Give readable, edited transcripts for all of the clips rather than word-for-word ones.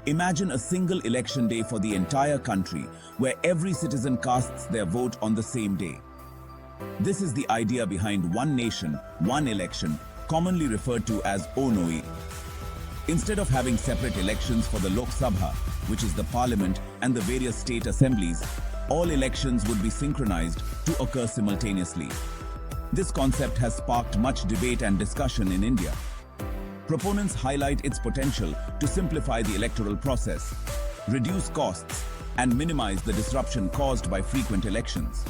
Imagine a single election day for the entire country, where every citizen casts their vote on the same day. This is the idea behind One Nation, One Election, commonly referred to as ONOE. Instead of having separate elections for the Lok Sabha, which is the parliament, and the various state assemblies, all elections would be synchronized to occur simultaneously. This concept has sparked much debate and discussion in India. Proponents highlight its potential to simplify the electoral process, reduce costs, and minimize the disruption caused by frequent elections.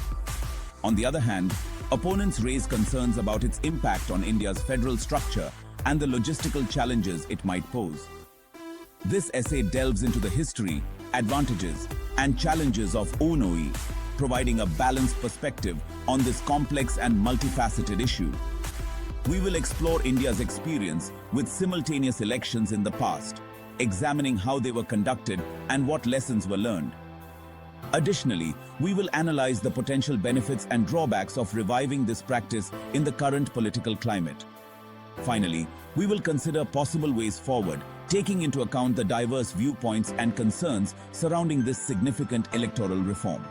On the other hand, opponents raise concerns about its impact on India's federal structure and the logistical challenges it might pose. This essay delves into the history, advantages, and challenges of ONOE, providing a balanced perspective on this complex and multifaceted issue. We will explore India's experience with simultaneous elections in the past, examining how they were conducted and what lessons were learned. Additionally, we will analyze the potential benefits and drawbacks of reviving this practice in the current political climate. Finally, we will consider possible ways forward, taking into account the diverse viewpoints and concerns surrounding this significant electoral reform.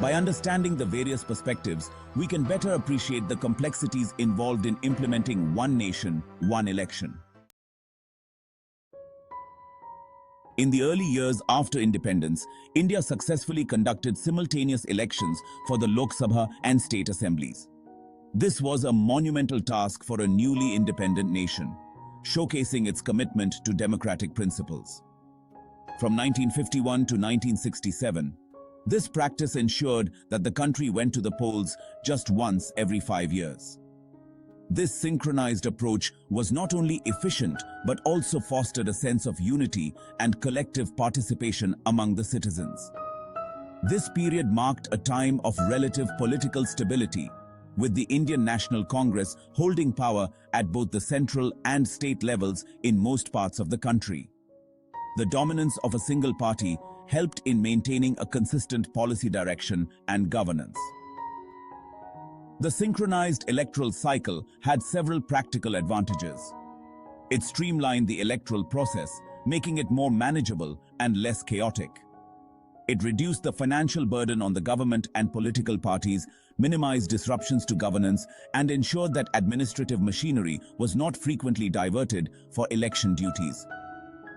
By understanding the various perspectives, we can better appreciate the complexities involved in implementing One Nation, One Election. In the early years after independence, India successfully conducted simultaneous elections for the Lok Sabha and state assemblies. This was a monumental task for a newly independent nation, showcasing its commitment to democratic principles. From 1951 to 1967, this practice ensured that the country went to the polls just once every 5 years. This synchronized approach was not only efficient but also fostered a sense of unity and collective participation among the citizens. This period marked a time of relative political stability, with the Indian National Congress holding power at both the central and state levels in most parts of the country. The dominance of a single party helped in maintaining a consistent policy direction and governance. The synchronized electoral cycle had several practical advantages. It streamlined the electoral process, making it more manageable and less chaotic. It reduced the financial burden on the government and political parties, minimized disruptions to governance, and ensured that administrative machinery was not frequently diverted for election duties.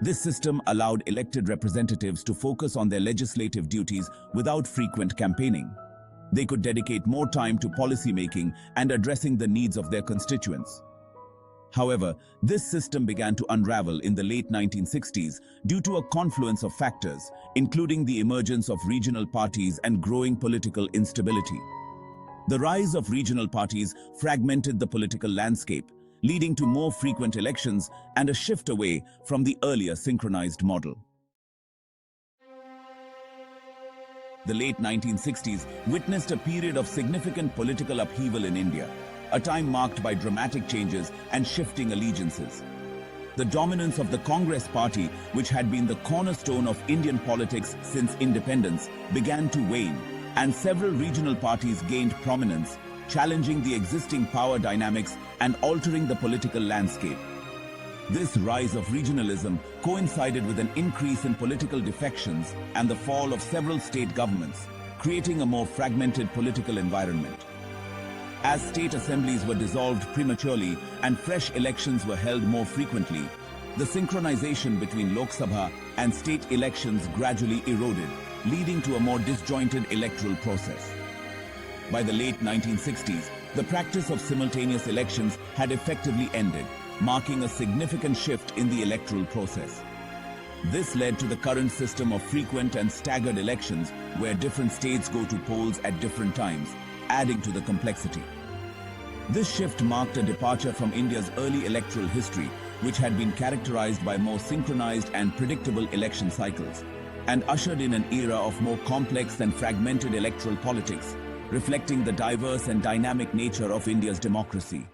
This system allowed elected representatives to focus on their legislative duties without frequent campaigning. They could dedicate more time to policy making and addressing the needs of their constituents. However, this system began to unravel in the late 1960s due to a confluence of factors, including the emergence of regional parties and growing political instability. The rise of regional parties fragmented the political landscape, leading to more frequent elections and a shift away from the earlier synchronized model. The late 1960s witnessed a period of significant political upheaval in India, a time marked by dramatic changes and shifting allegiances. The dominance of the Congress Party, which had been the cornerstone of Indian politics since independence, began to wane, and several regional parties gained prominence, challenging the existing power dynamics and altering the political landscape. This rise of regionalism coincided with an increase in political defections and the fall of several state governments, creating a more fragmented political environment. As state assemblies were dissolved prematurely and fresh elections were held more frequently, the synchronization between Lok Sabha and state elections gradually eroded, leading to a more disjointed electoral process. By the late 1960s, the practice of simultaneous elections had effectively ended, marking a significant shift in the electoral process. This led to the current system of frequent and staggered elections where different states go to polls at different times, adding to the complexity. This shift marked a departure from India's early electoral history, which had been characterized by more synchronized and predictable election cycles, and ushered in an era of more complex and fragmented electoral politics, reflecting the diverse and dynamic nature of India's democracy.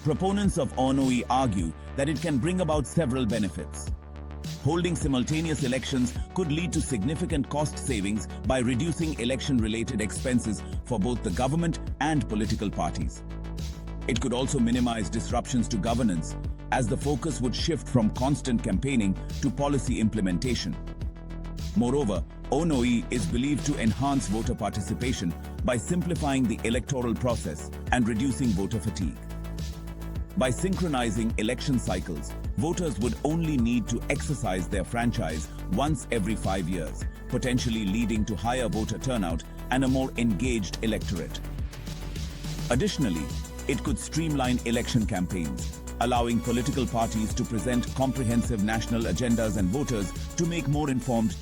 Proponents of ONOE argue that it can bring about several benefits. Holding simultaneous elections could lead to significant cost savings by reducing election-related expenses for both the government and political parties. It could also minimize disruptions to governance, as the focus would shift from constant campaigning to policy implementation. Moreover, ONOE is believed to enhance voter participation by simplifying the electoral process and reducing voter fatigue. By synchronizing election cycles, voters would only need to exercise their franchise once every 5 years, potentially leading to higher voter turnout and a more engaged electorate. Additionally, it could streamline election campaigns, allowing political parties to present comprehensive national agendas and voters to make more informed